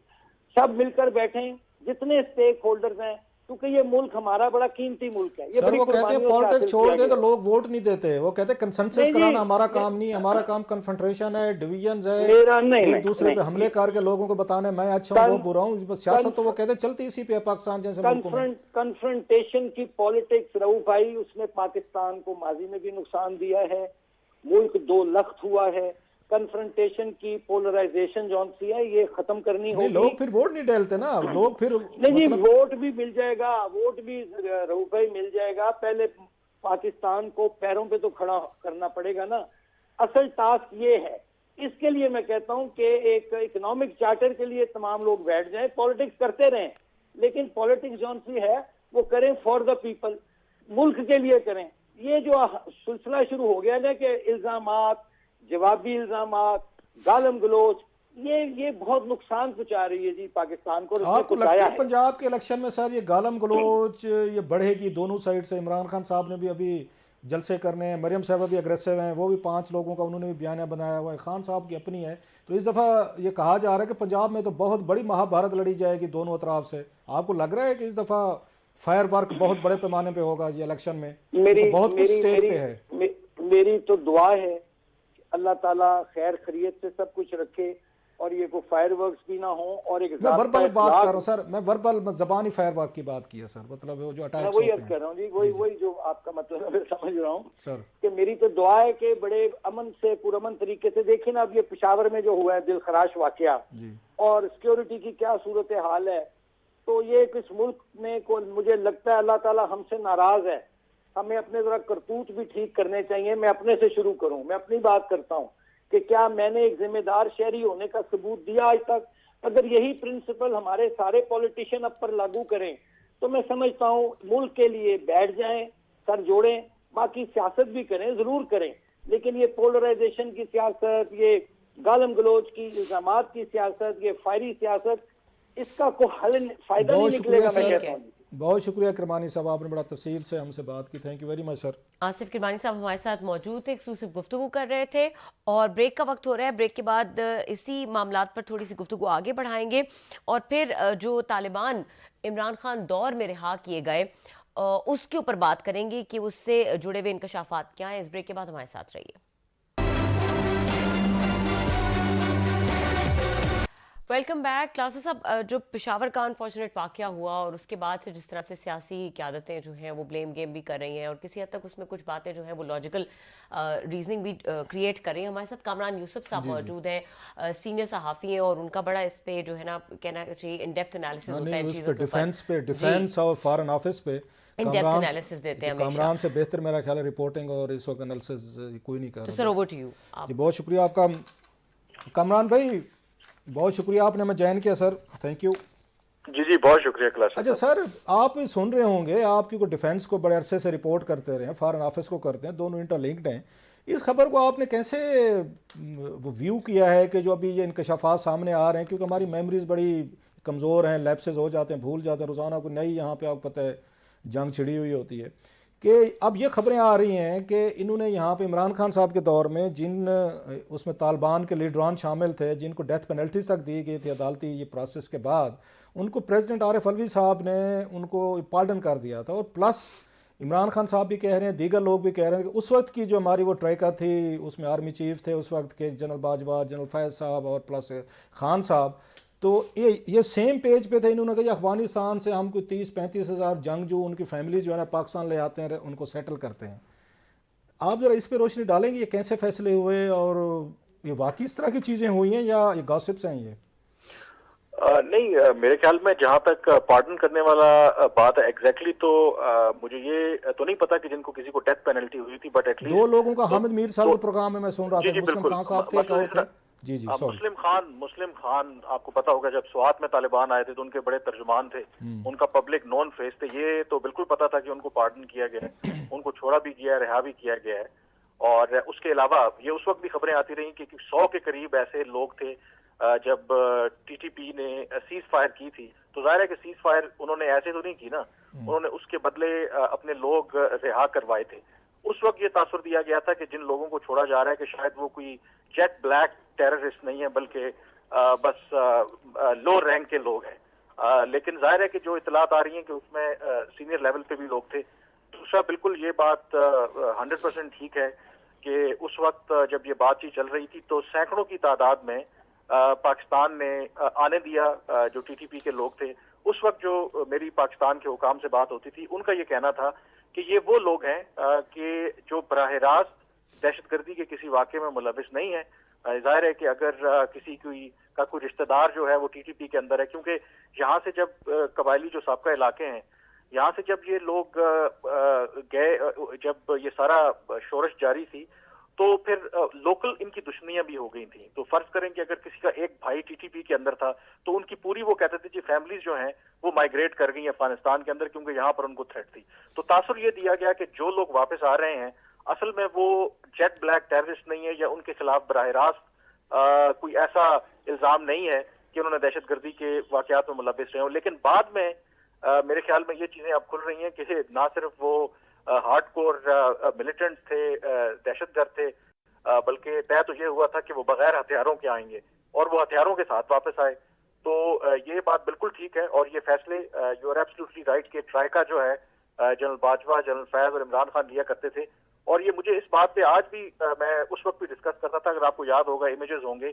सब मिलकर बैठें, जितने स्टेक होल्डर्स हैं, क्योंकि ये मुल्क हमारा बड़ा कीमती मुल्क है। ये सर वो कहते हैं पॉलिटिक्स छोड़ दे तो लोग वोट नहीं देते, वो कहते हैं कंसेंसस कराना हमारा काम नहीं, हमारा काम कन्फ्रंटेशन है, डिवीजन है, एक दूसरे पे हमले करके लोगों को बताने मैं अच्छा हूँ वो बुरा हूँ। सियासत तो वो कहते हैं चलती इसी पे पाकिस्तान जैसे मुल्कों में। कन्फ्रंटेशन की पॉलिटिक्स रऊफ भाई, उसने पाकिस्तान को माजी में भी नुकसान दिया है, मुल्क दो लख्त हुआ है। कन्फ्रंटेशन की पोलराइजेशन जो सी है ये खत्म करनी होगी। लोग फिर वोट नहीं डालते ना, लोग फिर नहीं, वोट भी मिल जाएगा, वोट भी रऊफ भाई मिल जाएगा। पहले पाकिस्तान को पैरों पे तो खड़ा करना पड़ेगा ना, असल टास्क ये है। इसके लिए मैं कहता हूं कि एक इकोनॉमिक चार्टर के लिए तमाम लोग बैठ जाएं, पॉलिटिक्स करते रहें, लेकिन पॉलिटिक्स जो सी है वो करें फॉर द पीपल, मुल्क के लिए करें। ये जो सिलसिला शुरू हो गया ना कि इल्जामात जवाबी इल्जामात, गालम गलोच, ये बहुत नुकसान पहुंचा रही है जी पाकिस्तान को। और उसने आपको लगता पहुंचाया है है। पंजाब के इलेक्शन में सर ये गालम गलोच ये बढ़ेगी दोनों साइड से? इमरान खान साहब ने भी अभी जलसे करने हैं, मरियम साहब भी अग्रेसिव हैं, वो भी 5 लोगों का उन्होंने भी बयान बनाया हुआ है, खान साहब की अपनी है। तो इस दफ़ा ये कहा जा रहा है कि पंजाब में तो बहुत बड़ी महाभारत लड़ी जाएगी दोनों अतराफ से। आपको लग रहा है कि इस दफ़ा फायर वर्क बहुत बड़े पैमाने पे होगा ये इलेक्शन में? मेरी तो बहुत कुछ मेरी स्टेज मेरी पे है। मेरी तो दुआ है कि अल्लाह ताला खैर खैरियत से सब कुछ रखे और ये कोई फायरवर्क्स भी ना हो और एक मैं वर्बल बात ज़ाब्ता कर रहा हूँ सर, मैं वर्बल जबानी फायर वर्क की बात की है सर, मतलब वो जो मैं अटैक्स वही होते अर्ज हैं। कर रहा हूँ जी, वही जो आपका मतलब है, मैं समझ रहा हूँ सर कि मेरी तो दुआ है कि बड़े अमन से पुरअमन तरीके से देखिए ना। अब ये पेशावर में जो हुआ है दिलखराश वाकया जी और सिक्योरिटी की क्या सूरत हाल है, तो ये इस मुल्क में को मुझे लगता है अल्लाह ताला हमसे नाराज है। हमें अपने जरा करतूत भी ठीक करने चाहिए। मैं अपने से शुरू करूं, मैं अपनी बात करता हूं कि क्या मैंने एक जिम्मेदार शहरी होने का सबूत दिया आज तक? अगर यही प्रिंसिपल हमारे सारे पॉलिटिशियन अब पर लागू करें तो मैं समझता हूं मुल्क के लिए बैठ जाएं, सर जोड़ें, बाकी सियासत भी करें, जरूर करें, लेकिन ये पोलराइजेशन की सियासत, ये गालम गलोच की इल्जामात की सियासत, ये फायरी सियासत, इसका कोई हल फायदा नहीं बहुत निकलेगा। शुक्रिया मैं सर, कहता हूँ बहुत शुक्रिया किरमानी साहब, आपने बड़ा तफसील से हमसे बात की। Thank you very much sir. Asif Kirmani साहब हमारे साथ मौजूद थे, एक्सक्लूसिव गुफ्तगू कर रहे थे और ब्रेक का वक्त हो रहा है। ब्रेक के बाद इसी मामलात पर थोड़ी सी गुफ्तगू आगे बढ़ाएंगे और फिर जो तालिबान इमरान खान दौर में रिहा किए गए उसके ऊपर बात करेंगे कि उससे जुड़े हुए इंकशाफात क्या हैं। इस ब्रेक के बाद हमारे साथ रहिए। Welcome back. क्लासेस साहब, जो पेशावर का अनफॉर्चुनेट वाकया हुआ और उसके बाद से जिस तरह से सियासी क़यादतें जो हैं वो ब्लेम गेम भी कर रही हैं और किसी हद तक उसमें कुछ बातें जो हैं वो लॉजिकल रीजनिंग भी क्रिएट कर रही हैं। हमारे साथ कामरान यूसुफ साहब मौजूद हैं, सीनियर सहाफ़ी हैं और उनका बड़ा इस पे जो है ना कहना चाहिए इन डेप्थ एनालिसिस होता है इन चीज़ों के ऊपर। डिफेंस और फॉरेन ऑफिस पे इन डेप्थ एनालिसिस देते हैं हमेशा। कामरान से बेहतर मेरा ख्याल है रिपोर्टिंग और इस वक्त एनालिसिस कोई नहीं कर तो रहा। Sir over to you. जी बहुत शुक्रिया आपका कामरान भाई, बहुत शुक्रिया आपने हमें ज्वाइन किया सर, थैंक यू। जी बहुत शुक्रिया क्लास। अच्छा सर, आप भी सुन रहे होंगे, आप क्योंकि डिफेंस को बड़े अरसे से रिपोर्ट करते रहे हैं, फॉरेन ऑफिस को करते हैं, दोनों इंटरलिंक्ड हैं। इस खबर को आपने कैसे वो व्यू किया है कि जो अभी ये इंकशाफात सामने आ रहे हैं, क्योंकि हमारी मेमोरीज बड़ी कमज़ोर हैं, लैप्सेस हो जाते हैं, भूल जाते हैं, रोज़ाना को नई यहाँ पे आपको पता है जंग छिड़ी हुई होती है कि अब ये खबरें आ रही हैं कि इन्होंने यहाँ पे इमरान खान साहब के दौर में जिन उसमें तालिबान के लीडरान शामिल थे, जिनको डेथ पेनल्टीज तक दी गई थी अदालती ये प्रोसेस के बाद, उनको प्रेसिडेंट आरिफ अलवी साहब ने उनको पार्डन कर दिया था। और प्लस इमरान खान साहब भी कह रहे हैं, दीगर लोग भी कह रहे हैं कि उस वक्त की जो हमारी वो ट्रैकर थी उसमें आर्मी चीफ थे उस वक्त के जनरल बाजवा, जनरल फैज़ साहब और प्लस खान साहब, तो ये सेम पेज पे थे। इन्होंने कहा अफगानिस्तान से हम कोई 30-35 हज़ार जंगजू उनकी फैमिली जो है ना पाकिस्तान ले आते हैं, उनको सेटल करते हैं। आप जरा इस पे रोशनी डालेंगे, ये कैसे फैसले हुए और ये वाकई इस तरह की चीज़ें हुई हैं या ये गॉसिप्स हैं? ये नहीं, मेरे ख्याल में जहां तक पार्डन करने वाला बात है एग्जैक्टली तो मुझे ये तो नहीं पता कि जिनको किसी को डेथ पेनल्टी हुई थी, बट एटलीस्ट 2 लोगों का हामिद मीर साहब के प्रोग्राम में मैं सुन रहा था, मुस्लिम खान साहब थे, एक और थे। जी जी मुस्लिम खान आपको पता होगा जब स्वात में तालिबान आए थे तो उनके बड़े तर्जुमान थे, उनका पब्लिक नॉन फेस थे। ये तो बिल्कुल पता था कि उनको पार्डन किया गया है, उनको छोड़ा भी गया है, रिहा भी किया गया है। और उसके अलावा ये उस वक्त भी खबरें आती रही कि 100 के करीब ऐसे लोग थे जब टीटीपी ने सीज फायर की थी। तो जाहिर है कि सीज फायर उन्होंने ऐसे तो नहीं की ना, उन्होंने उसके बदले अपने लोग रिहा करवाए थे। उस वक्त ये तासुर दिया गया था कि जिन लोगों को छोड़ा जा रहा है कि शायद वो कोई जेट ब्लैक टेररिस्ट नहीं है बल्कि बस लो रैंक के लोग हैं। लेकिन जाहिर है कि जो इतलात आ रही हैं कि उसमें सीनियर लेवल पे भी लोग थे। दूसरा, बिल्कुल ये बात 100% ठीक है कि उस वक्त जब ये बातचीत चल रही थी तो सैकड़ों की तादाद में पाकिस्तान ने आने दिया जो टीटीपी के लोग थे। उस वक्त जो मेरी पाकिस्तान के हुकाम से बात होती थी, उनका ये कहना था कि ये वो लोग हैं कि जो बराह रास्त दहशतगर्दी के किसी वाक़े में मुलविस नहीं है। जाहिर है कि अगर किसी का कोई रिश्तेदार जो है वो टीटीपी के अंदर है, क्योंकि यहाँ से जब कबायली जो साबका इलाके हैं, यहाँ से जब ये लोग गए, जब ये सारा शोरश जारी थी तो फिर लोकल इनकी दुश्मनियां भी हो गई थी। तो फर्ज करें कि अगर किसी का एक भाई टीटीपी के अंदर था तो उनकी पूरी वो कहते थे कि फैमिलीज जो हैं वो माइग्रेट कर गई अफगानिस्तान के अंदर, क्योंकि यहाँ पर उनको थ्रेट थी। तो तासुर ये दिया गया कि जो लोग वापस आ रहे हैं असल में वो जेट ब्लैक टेररिस्ट नहीं है या उनके खिलाफ बराह रास्त कोई ऐसा इल्जाम नहीं है कि उन्होंने दहशतगर्दी के वाकयात में मुलविस रहे हो। लेकिन बाद में मेरे ख्याल में ये चीजें अब खुल रही हैं कि ना सिर्फ वो हार्डकोर मिलिटेंट्स थे, दहशतगर्द थे, बल्कि तय तो ये हुआ था कि वो बगैर हथियारों के आएंगे और वो हथियारों के साथ वापस आए। तो ये बात बिल्कुल ठीक है और ये फैसले यू आर एब्सोल्युटली राइट कि ट्राइका जो है जनरल बाजवा, जनरल फैज और इमरान खान लिया करते थे। और ये मुझे इस बात पे आज भी मैं उस वक्त भी डिस्कस करता था, अगर आपको याद होगा, इमेजेस होंगे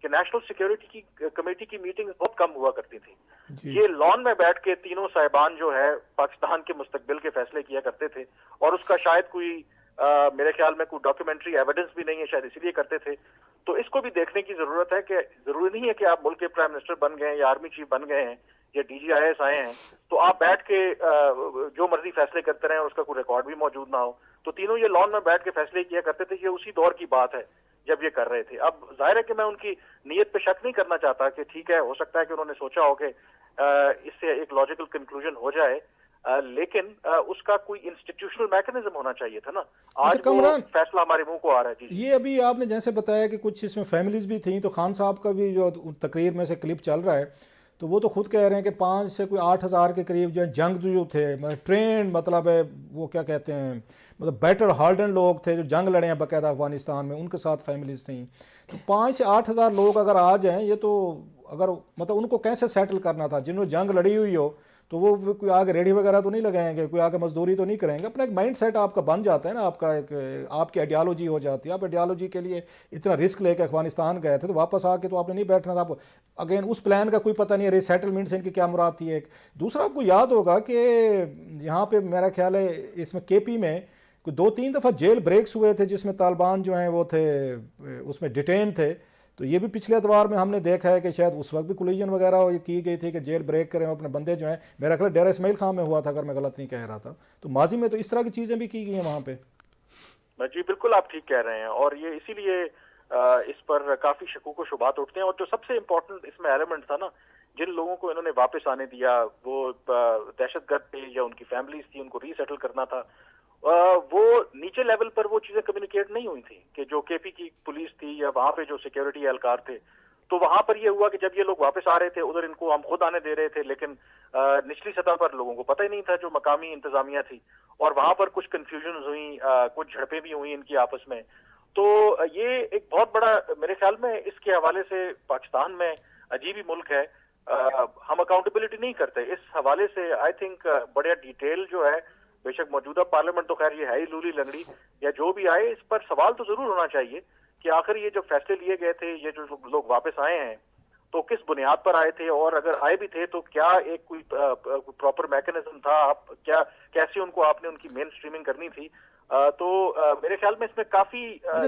कि नेशनल सिक्योरिटी की कमेटी की मीटिंग बहुत कम हुआ करती थी। ये लॉन में बैठ के तीनों साहिबान जो है पाकिस्तान के मुस्तकबिल के फैसले किया करते थे और उसका शायद कोई मेरे ख्याल में कोई डॉक्यूमेंट्री एविडेंस भी नहीं है, शायद इसीलिए करते थे। तो इसको भी देखने की जरूरत है कि जरूरी नहीं है कि आप मुल्क के प्राइम मिनिस्टर बन गए हैं या आर्मी चीफ बन गए हैं या DGIS आए हैं तो आप बैठ के जो मर्जी फैसले करते रहे और उसका कोई रिकॉर्ड भी मौजूद ना हो। तो तीनों ये लॉन में बैठ के फैसले किया करते थे। ये उसी दौर की बात है जब ये कर रहे थे। अब जाहिर है कि मैं उनकी नीयत पे शक नहीं करना चाहता कि ठीक है, हो सकता है कि उन्होंने सोचा हो कि इससे एक लॉजिकल कंक्लूजन हो जाए, लेकिन उसका कोई इंस्टीट्यूशनल मैकेनिज्म होना चाहिए था ना। आज वो फैसला हमारे मुंह को आ रहा है। जी, ये अभी आपने जैसे बताया कि कुछ इसमें फैमिलीज भी थी, तो खान साहब का भी जो तकरीर में से क्लिप चल रहा है तो वो तो खुद कह रहे हैं कि 5 से कोई 8,000 के करीब जो जंग जो थे, मतलब ट्रेन, मतलब है वो क्या कहते हैं, मतलब बैटर हार्डन लोग थे जो जंग लड़े हैं बाकायदा अफगानिस्तान में, उनके साथ फैमिलीज थी। तो 5 से 8,000 लोग अगर आ जाएं, ये तो अगर मतलब उनको कैसे सेटल करना था, जिन्होंने जंग लड़ी हुई हो तो वो कोई आगे रेडी वगैरह तो नहीं लगाएंगे, कोई आगे मजदूरी तो नहीं करेंगे। अपना एक माइंड सेट आपका बन जाता है ना, आपका एक आपकी आइडियालॉजी हो जाती है। आप आइडियालॉजी के लिए इतना रिस्क लेकर अफगानिस्तान गए थे तो वापस आके तो आपने नहीं बैठना था। आप अगेन उस प्लान का कोई पता नहीं है, रीसेटलमेंट से इनकी क्या मुराद थी। एक दूसरा आपको याद होगा कि यहाँ पे मेरा ख्याल है इसमें KP में 2-3 दफ़ा जेल ब्रेक्स हुए थे जिसमें तालिबान जो हैं वो थे उसमें डिटेन थे। तो ये भी पिछले अतवार में हमने देखा है कि शायद उस वक्त भी कोलिजन वगैरह की गई थी कि जेल ब्रेक करें अपने बंदे जो हैं। मेरा ख्याल डेरा इस्माइल खान में हुआ था अगर मैं गलत नहीं कह रहा था। तो माजी में तो इस तरह की चीज़ें भी की गई हैं वहाँ पे। जी बिल्कुल, आप ठीक कह रहे हैं और ये इसीलिए इस पर काफी शकूक व शुबात उठते हैं। और जो सबसे इम्पोर्टेंट इसमें एलिमेंट था ना, जिन लोगों को इन्होंने वापस आने दिया वो दहशतगर्द थे या उनकी फैमिलीज थी, उनको रीसेटल करना था, वो नीचे लेवल पर वो चीजें कम्युनिकेट नहीं हुई थी कि जो KP की पुलिस थी या वहां पे जो सिक्योरिटी एहलकार थे। तो वहां पर ये हुआ कि जब ये लोग वापस आ रहे थे उधर इनको हम खुद आने दे रहे थे, लेकिन निचली सतह पर लोगों को पता ही नहीं था, जो मकामी इंतजामिया थी, और वहां पर कुछ कंफ्यूजन हुई, कुछ झड़पें भी हुई इनकी आपस में। तो ये एक बहुत बड़ा मेरे ख्याल में इसके हवाले से पाकिस्तान में अजीब ही मुल्क है। हम अकाउंटेबिलिटी नहीं करते इस हवाले से। आई थिंक बड़ा डिटेल जो है, बेशक मौजूदा पार्लियामेंट तो खैर ये है ही लूली लंगड़ी, या जो भी आए इस पर सवाल तो जरूर होना चाहिए कि आखिर ये जो फैसले लिए गए थे, ये जो लोग वापस आए हैं तो किस बुनियाद पर आए थे, और अगर आए भी थे तो क्या एक कोई प्रॉपर मैकेनिज्म था, आप क्या कैसे उनको आपने उनकी मेन स्ट्रीमिंग करनी थी। तो मेरे ख्याल में इसमें काफी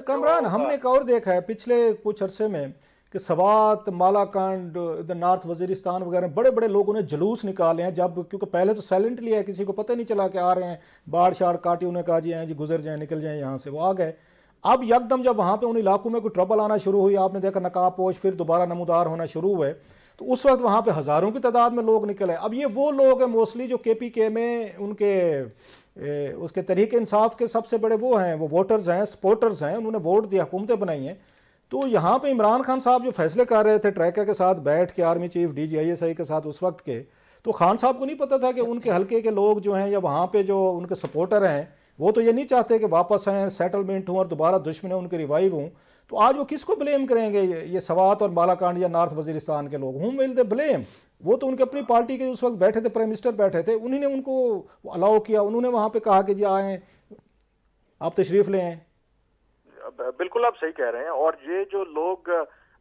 कमरान हमने एक और देखा है पिछले कुछ अरसे में कि सवात, मालाकांड, इधर नॉर्थ वजीरिस्तान वगैरह बड़े बड़े लोगों ने जुलूस निकाले हैं, जब क्योंकि पहले तो साइलेंटली है, किसी को पता नहीं चला कि आ रहे हैं, बाढ़ शाड़ काटी, उन्हें कहा जी हैं जी गुजर जाएं, निकल जाएं यहाँ से, वो आ गए। अब यकदम जब वहाँ पे उन इलाकों में कोई ट्रबल आना शुरू हुई, आपने देखा नकाबपोश फिर दोबारा नमूदार होना शुरू हुए, तो उस वक्त वहाँ पे हज़ारों की तादाद में लोग निकले। अब ये वो लोग हैं मोस्टली जो KPK में उनके उसके तरीके इंसाफ के सबसे बड़े वो हैं, वो वोटर्स हैं, सपोर्टर्स हैं, उन्होंने वोट दिया, हुकूमतें बनाई हैं। तो यहाँ पे इमरान खान साहब जो फैसले कर रहे थे ट्रैका के साथ बैठ के, आर्मी चीफ DGISI के साथ उस वक्त के, तो खान साहब को नहीं पता था कि उनके हल्के के लोग जो हैं या वहाँ पे जो उनके सपोर्टर हैं वो तो ये नहीं चाहते कि वापस आएँ, सेटलमेंट हों और दोबारा दुश्मन उनके रिवाइव हों। तो आज वो किसको ब्लेम करेंगे, ये सवात और बालाकांड या नॉर्थ वजीरिस्तान के लोग? हुम विल दे ब्लेम? वो तो उनके अपनी पार्टी के उस वक्त बैठे थे, प्राइम मिनिस्टर बैठे थे, उन्हीं ने उनको अलाउ किया, उन्होंने वहाँ पे कहा कि जी आएँ, आप तशरीफ ले आएँ। बिल्कुल आप सही कह रहे हैं। और ये जो लोग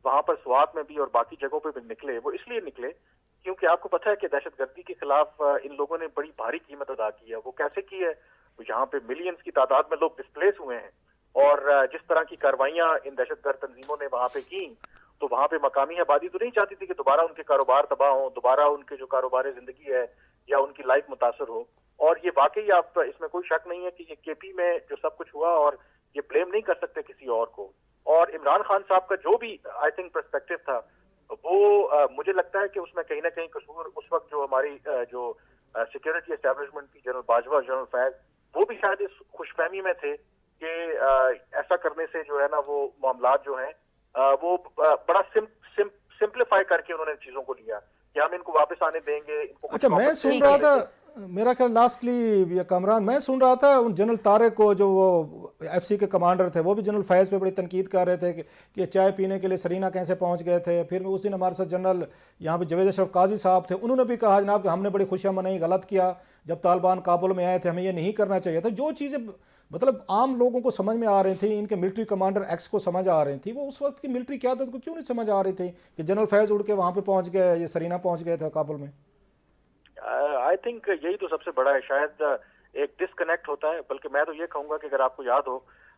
वहां पर स्वात में भी और बाकी जगहों पे भी निकले, वो इसलिए निकले क्योंकि आपको पता है कि दहशतगर्दी के खिलाफ इन लोगों ने बड़ी भारी कीमत अदा की है। वो कैसे की है? यहाँ पे मिलियंस की तादाद में लोग डिस्प्लेस हुए हैं, और जिस तरह की कार्रवाइयां इन दहशतगर्द तंजीमों ने वहां पे की, तो वहां पे मकामी आबादी तो नहीं चाहती थी कि दोबारा उनके कारोबार तबाह हो, दोबारा उनके जो कारोबार जिंदगी है या उनकी लाइफ मुतासर हो। और ये वाकई आप इसमें कोई शक नहीं है कि ये KP में जो सब कुछ हुआ, और ये ब्लेम नहीं कर सकते किसी और को। और इमरान खान साहब का जो भी आई थिंक पर्सपेक्टिव था, वो मुझे लगता है कि उसमें कहीं ना कहीं कसूर उस वक्त जो हमारी जो सिक्योरिटी एस्टेब्लिशमेंट थी, जनरल बाजवा, जनरल फैज, वो भी शायद इस खुशफहमी में थे कि ऐसा करने से जो है ना वो मामलात जो हैं वो बड़ा सिंप्लीफाई करके उन्होंने चीजों को लिया कि हम इनको वापस आने देंगे, इनको कुछ अच्छा, मैं सुन रहा था, मेरा ख्याल लास्टली ये कामरान, मैं सुन रहा था उन जनरल तारिक को, जो वो एफसी के कमांडर थे, वो भी जनरल फैज़ पे बड़ी तनकीद कर रहे थे कि चाय पीने के लिए सरीना कैसे पहुंच गए थे। फिर उस दिन हमारे साथ जनरल यहाँ पे जवेद अशरफ काजी साहब थे, उन्होंने भी कहा जनाब कि हमने बड़ी खुशियाँ मनाई, गलत किया जब तालिबान काबुल में आए थे, हमें ये नहीं करना चाहिए था। जो चीज़ें मतलब आम लोगों को समझ में आ रही थी, इनके मिलिट्री कमांडर एक्स को समझ आ रही थी, वो उस वक्त की मिलिट्री क़यादत को क्यों नहीं समझ आ रही थी कि जनरल फैज़ उड़ के वहाँ पे पहुँच गए, ये सरीना पहुँच गए थे काबुल में। आई थिंक यही तो सबसे बड़ा है, शायद एक डिस्कनेक्ट होता है। बल्कि मैं तो ये कहूंगा कि अगर आपको याद हो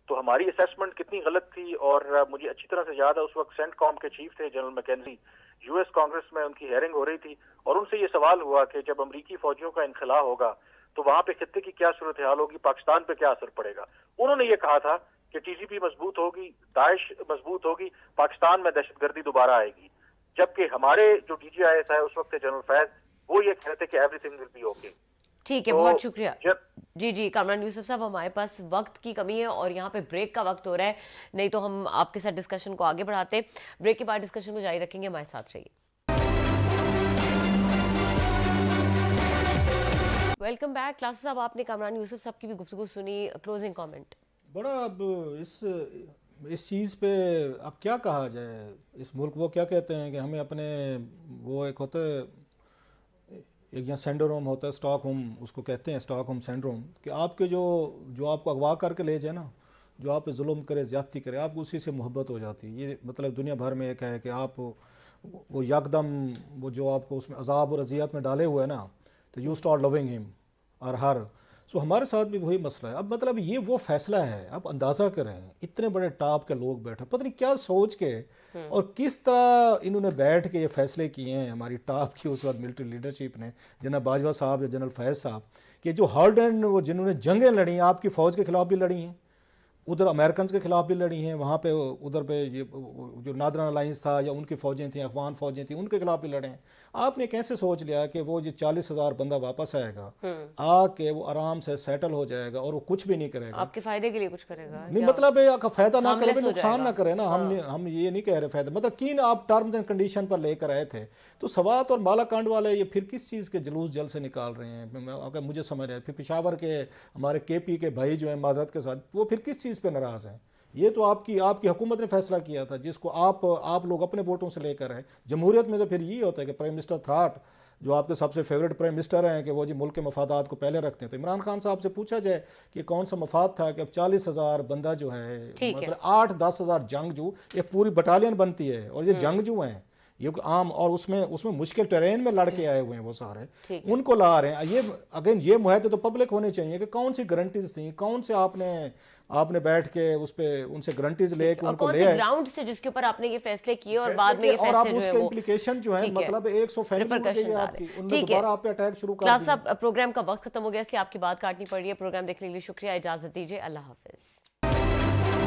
तो हमारी असेसमेंट कितनी गलत थी, और मुझे अच्छी तरह से याद है उस वक्त सेंटकॉम के चीफ थे जनरल मैकेंजी, यूएस कांग्रेस में उनकी हेयरिंग हो रही थी और उनसे ये सवाल हुआ कि जब अमरीकी फौजियों का इनखला होगा तो वहां पे खित्ते की क्या सूरत हाल होगी, पाकिस्तान पे क्या असर पड़ेगा। उन्होंने ये कहा था कि टीजीपी मजबूत होगी, दाइश मजबूत होगी, पाकिस्तान में दहशतगर्दी दोबारा आएगी। जबकि हमारे जो DGIS है उस वक्त जनरल फैज, वो ये कहते कि एवरीथिंग विल बी ओके। ठीक है, बहुत शुक्रिया। जी कामरान यूसुफ साहब, हमारे पास वक्त की कमी है और यहाँ पे ब्रेक का वक्त हो रहा है, नहीं तो हम आपके साथ डिस्कशन को आगे बढ़ाते। ब्रेक के बाद डिस्कशन को जारी रखेंगे, हमारे साथ रहिए। Welcome back. क्लासेस साहब, आपने कामरान यूसुफ साहब की भी गुफ्तगू सुनी, क्लोजिंग कमेंट। बड़ा अब इस चीज़ पे अब क्या कहा जाए, इस मुल्क वो क्या कहते हैं कि हमें अपने, वो एक होता है, एक यहाँ सिंड्रोम होता है, स्टॉकहोम उसको कहते हैं, स्टॉकहोम सिंड्रोम, कि आपके जो आपको अगवा करके ले जाए ना, जो आप पे जुल्म करे, ज़्यादती करे, आपको उसी से मोहब्बत हो जाती है। ये मतलब दुनिया भर में एक है कि आप वो यकदम वो जो आपको उसमें अजाब और अजियत में डाले हुए हैं ना, तो यू स्टार्ट लविंग हिम और हर। सो हमारे साथ भी वही मसला है। अब मतलब ये वो फैसला है, आप अंदाज़ा करें, इतने बड़े टॉप के लोग बैठे, पता नहीं क्या सोच के और किस तरह इन्होंने बैठ के ये फैसले किए हैं, हमारी टॉप की उस वक्त मिलिट्री लीडरशिप ने, जनाब बाजवा साहब या जनरल फैज़ साहब, कि जो हार्ड एंड वो जिन्होंने जंगें लड़ी हैं, आपकी फ़ौज के ख़िलाफ़ भी लड़ी हैं, उधर अमेरिकन के ख़िलाफ़ भी लड़ी हैं, वहाँ पे उधर पे ये जो नादरन अलाइंस था या उनकी फ़ौजें थी, अफगान फ़ौजें थी, उनके खिलाफ़ भी लड़े हैं। आपने कैसे सोच लिया कि वो ये 40,000 बंदा वापस आएगा, आके वो आराम से सेटल हो जाएगा और वो कुछ भी नहीं करेगा, आपके फायदे के लिए कुछ करेगा? नहीं मतलब आपका फ़ायदा ना करे, नुकसान ना करे ना। हम ये नहीं कह रहे फ़ायदा, मतलब किन आप टर्म्स एंड कंडीशन पर लेकर आए थे। तो सवात और मालाकांड वाले ये फिर किस चीज़ के जुलूस जल से निकाल रहे हैं, अगर मुझे समझ रहे हैं। फिर पेशावर के हमारे KP के भाई जो हैं मादरत के साथ, वो फिर किस चीज़ पर नाराज़ हैं? ये तो आपकी हुकूमत ने फैसला किया था, जिसको आप लोग अपने वोटों से लेकर आए। जमहूरियत में तो फिर यही होता है कि प्राइम मिनिस्टर थाट, जो आपके सबसे फेवरेट प्राइम मिनिस्टर हैं, कि वो जी मुल्क के मफादात को पहले रखते हैं। तो इमरान खान साहब से पूछा जाए कि कौन सा मफाद था कि अब 40,000 बंदा जो है, मतलब 8-10 हज़ार जंगजू, ये पूरी बटालियन बनती है, और ये जंगजू हैं, ये आम, और उसमें मुश्किल टेरेन में लड़के आए हुए हैं वो सारे, उनको ला रहे हैं। ये अगेन ये मुहैदे तो पब्लिक होने चाहिए कि कौन सी गारंटीज थी, कौन से आपने बैठ के उस पे उनसे गारंटीज लेके उनको ले आए, ग्राउंड से जिसके ऊपर आपने ये फैसले किए और बाद में ये फैसले और आप जो उसके है वो इम्प्लीकेशन जो है, मतलब 100 फैमिली आपकी, उन्होंने दोबारा आप पे अटैक शुरू कर दिया। क्लास साहब, प्रोग्राम का वक्त खत्म हो गया, इसलिए आपकी बात काटनी पड़ी है। प्रोग्राम देखने के लिए शुक्रिया, इजाजत दीजिए, अल्लाह हाफिज।